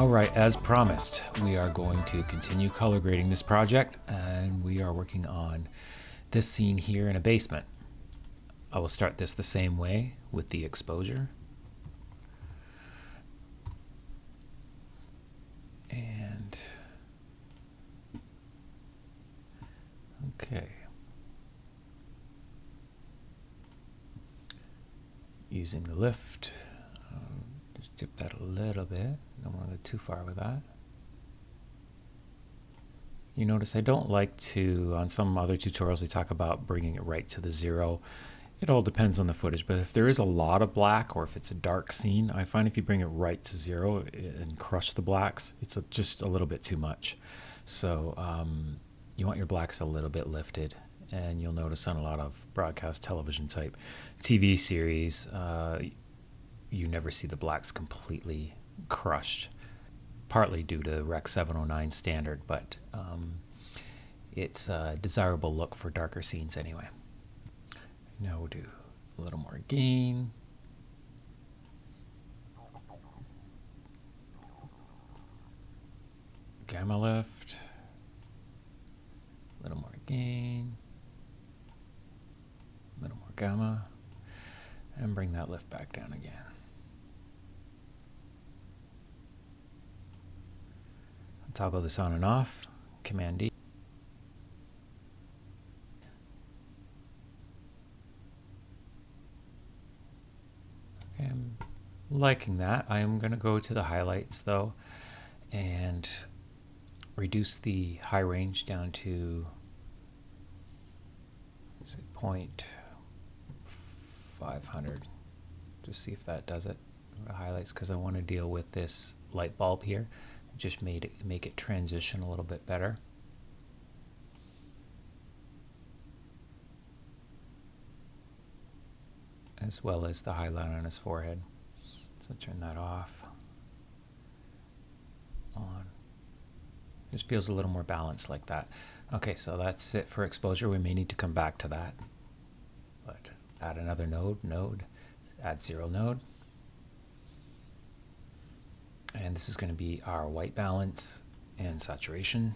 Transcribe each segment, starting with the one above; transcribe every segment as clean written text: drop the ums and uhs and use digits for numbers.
Alright, as promised, we are going to continue color grading this project, and we are working on this scene here in a basement. I will start this the same way with the exposure. And okay. Using the lift, just dip that a little bit. Don't want to go too far with that. You notice I don't like to, on some other tutorials they talk about bringing it right to the zero. It all depends on the footage, but if there is a lot of black or if it's a dark scene, I find if you bring it right to zero and crush the blacks, it's just a little bit too much. So you want your blacks a little bit lifted, and you'll notice on a lot of broadcast television type TV series, you never see the blacks completely crushed, partly due to Rec 709 standard, but it's a desirable look for darker scenes anyway. Now we'll do a little more gain. Gamma lift. A little more gain. A little more gamma. And bring that lift back down again. Toggle this on and off. Command D. Okay, I'm liking that. I am going to go to the highlights though and reduce the high range down to 0.500. Just see if that does it. The highlights, because I want to deal with this light bulb here. Just make it transition a little bit better. As well as the highlight on his forehead. So turn that off. On. Just feels a little more balanced like that. Okay, so that's it for exposure. We may need to come back to that. But add another node, add 0 node. And this is going to be our white balance and saturation.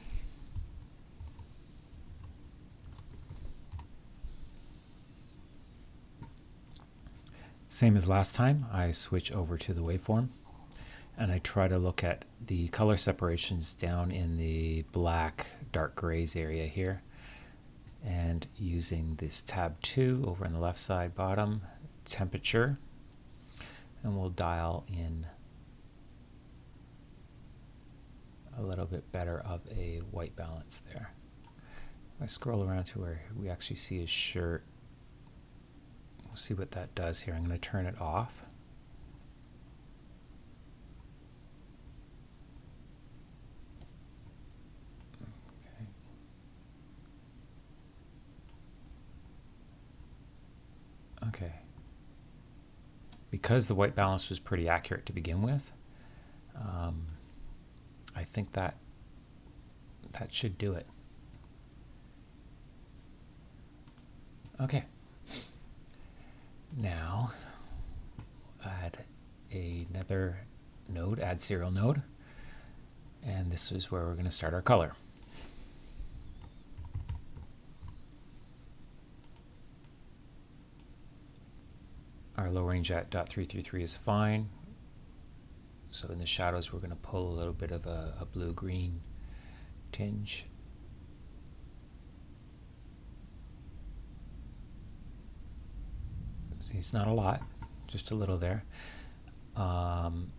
Same as last time, I switch over to the waveform and I try to look at the color separations down in the black, dark grays area here. And using this tab 2 over on the left side bottom, temperature, and we'll dial in a little bit better of a white balance there. If I scroll around to where we actually see his shirt, we'll see what that does here. I'm going to turn it off. Okay. Because the white balance was pretty accurate to begin with, I think that should do it. Okay. Now add another node, add 0 node, and this is where we're going to start our color. Our low range at .333 is fine. So in the shadows, we're going to pull a little bit of a blue-green tinge. See, it's not a lot, just a little there. In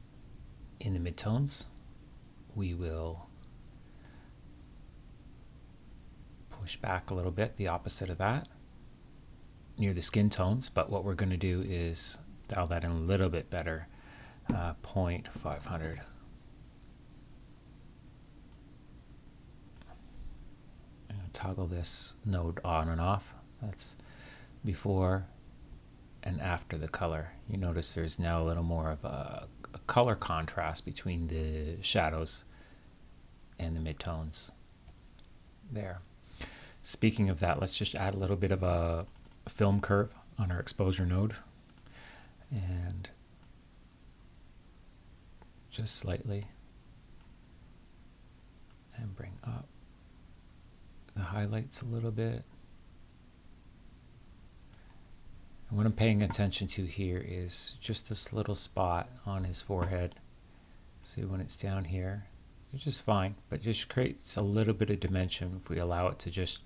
the midtones, we will push back a little bit, the opposite of that, near the skin tones. But what we're going to do is dial that in a little bit better. 0.500. And toggle this node on and off. That's before and after the color. You notice there's now a little more of a color contrast between the shadows and the midtones there. Speaking of that, let's just add a little bit of a film curve on our exposure node, and just slightly And bring up the highlights a little bit. And what I'm paying attention to here is just this little spot on his forehead. See, when it's down here, it's just fine, but just creates a little bit of dimension if we allow it to just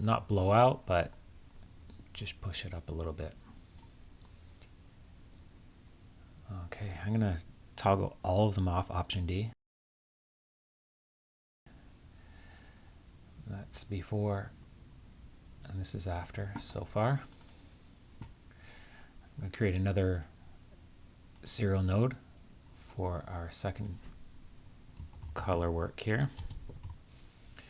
not blow out, but just push it up a little bit. Okay, I'm gonna toggle all of them off, Option D. That's before, and this is after so far. I'm going to create another serial node for our second color work here. I'm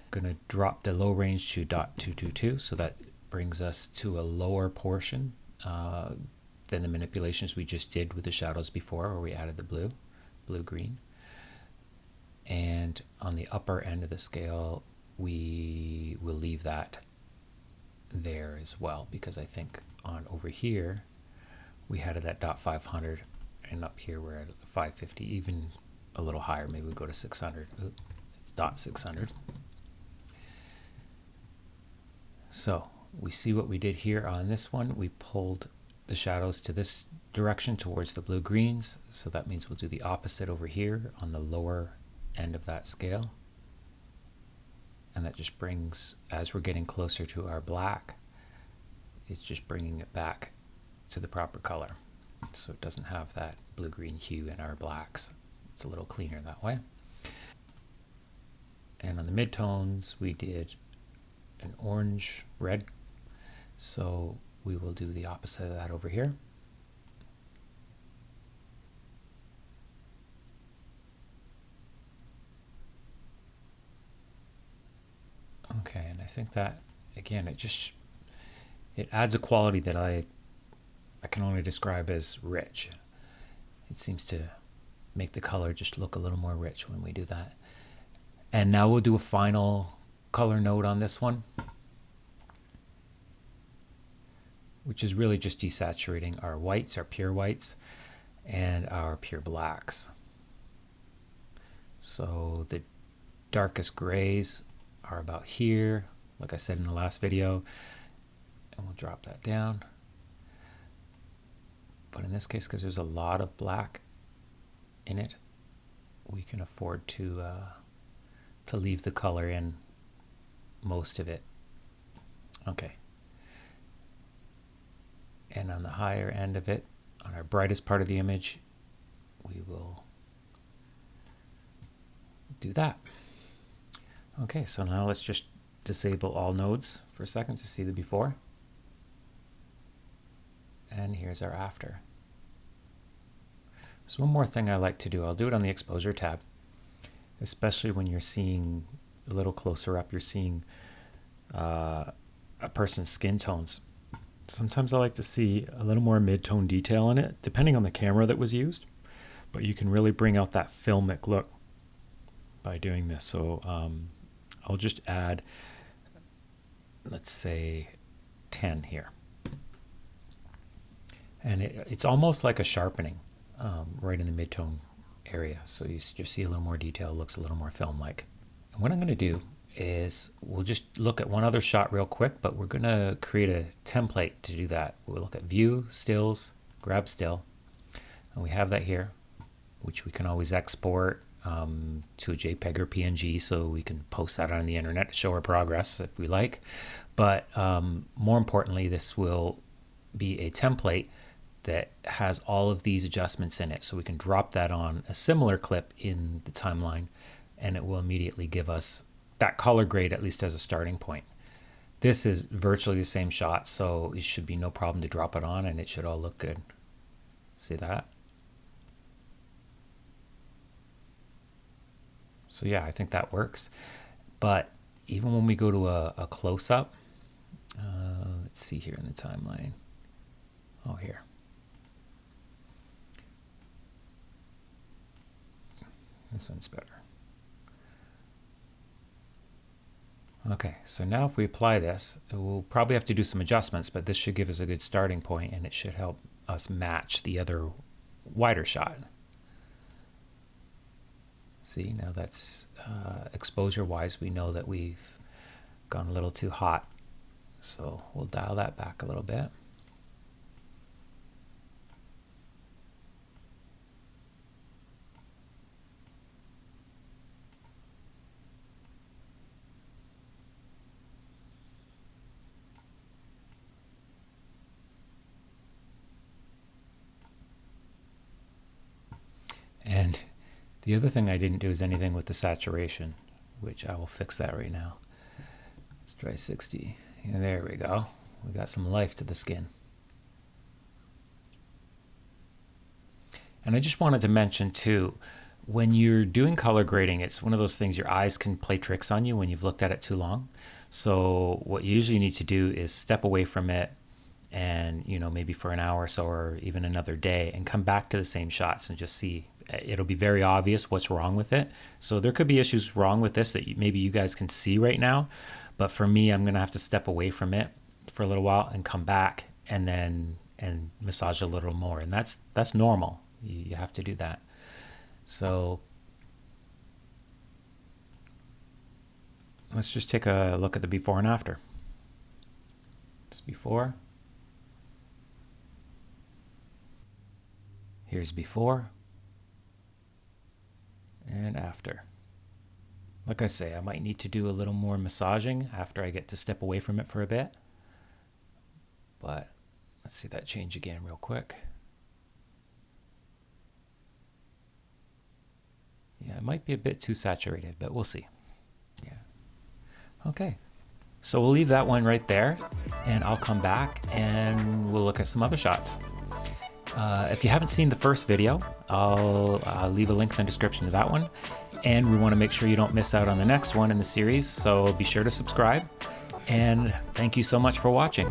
going to drop the low range to .222, so that brings us to a lower portion than the manipulations we just did with the shadows before, where we added the blue-green. And on the upper end of the scale, we will leave that there as well, because I think on over here we had it at .500, and up here we're at 550, even a little higher. Maybe we go to 600. Ooh, it's .600. So we see what we did here on this one. We pulled the shadows to this direction towards the blue greens, so that means we'll do the opposite over here on the lower end of that scale. And that just brings, as we're getting closer to our black, it's just bringing it back to the proper color. So it doesn't have that blue-green hue in our blacks. It's a little cleaner that way. And on the midtones, we did an orange-red. So we will do the opposite of that over here. Okay, and I think that, again, it adds a quality that I can only describe as rich. It seems to make the color just look a little more rich when we do that. And now we'll do a final color node on this one, which is really just desaturating our whites, our pure whites, and our pure blacks. So the darkest grays are about here, like I said in the last video, and we'll drop that down. But in this case, because there's a lot of black in it, we can afford to leave the color in most of it. Okay. And on the higher end of it, on our brightest part of the image, we will do that. Okay, so now let's just disable all nodes for a second to see the before. And here's our after. So one more thing I like to do, I'll do it on the exposure tab, especially when you're seeing a little closer up, you're seeing a person's skin tones. Sometimes I like to see a little more mid-tone detail in it, depending on the camera that was used, but you can really bring out that filmic look by doing this. So I'll just add, let's say 10 here. And it's almost like a sharpening right in the mid-tone area. So you just see a little more detail, looks a little more film-like. And what I'm going to do is we'll just look at one other shot real quick, but we're going to create a template to do that. We'll look at View, Stills, Grab Still, and we have that here, which we can always export to a JPEG or PNG, so we can post that on the internet to show our progress if we like. But more importantly, this will be a template that has all of these adjustments in it, so we can drop that on a similar clip in the timeline, and it will immediately give us that color grade, at least as a starting point. This is virtually the same shot, so it should be no problem to drop it on, and it should all look good. See that? So yeah, I think that works. But even when we go to a close-up, let's see here in the timeline. Oh, here. This one's better. Okay, so now if we apply this, we'll probably have to do some adjustments, but this should give us a good starting point, and it should help us match the other wider shot. See, now that's exposure wise, we know that we've gone a little too hot. So we'll dial that back a little bit. And the other thing I didn't do is anything with the saturation, which I will fix that right now. Let's try 60. And there we go. We got some life to the skin. And I just wanted to mention too, when you're doing color grading, it's one of those things your eyes can play tricks on you when you've looked at it too long. So what you usually need to do is step away from it and, you know, maybe for an hour or so, or even another day, and come back to the same shots and just see. It'll be very obvious what's wrong with it. So there could be issues wrong with this that maybe you guys can see right now. But for me, I'm going to have to step away from it for a little while and come back and then massage a little more. And that's normal. You have to do that. So let's just take a look at the before and after. It's before. Here's before. And after. Like I say, I might need to do a little more massaging after I get to step away from it for a bit. But let's see that change again real quick. Yeah, it might be a bit too saturated, but we'll see. Yeah. Okay. So we'll leave that one right there, and I'll come back and we'll look at some other shots. If you haven't seen the first video, I'll leave a link in the description to that one. And we want to make sure you don't miss out on the next one in the series, so be sure to subscribe. And thank you so much for watching.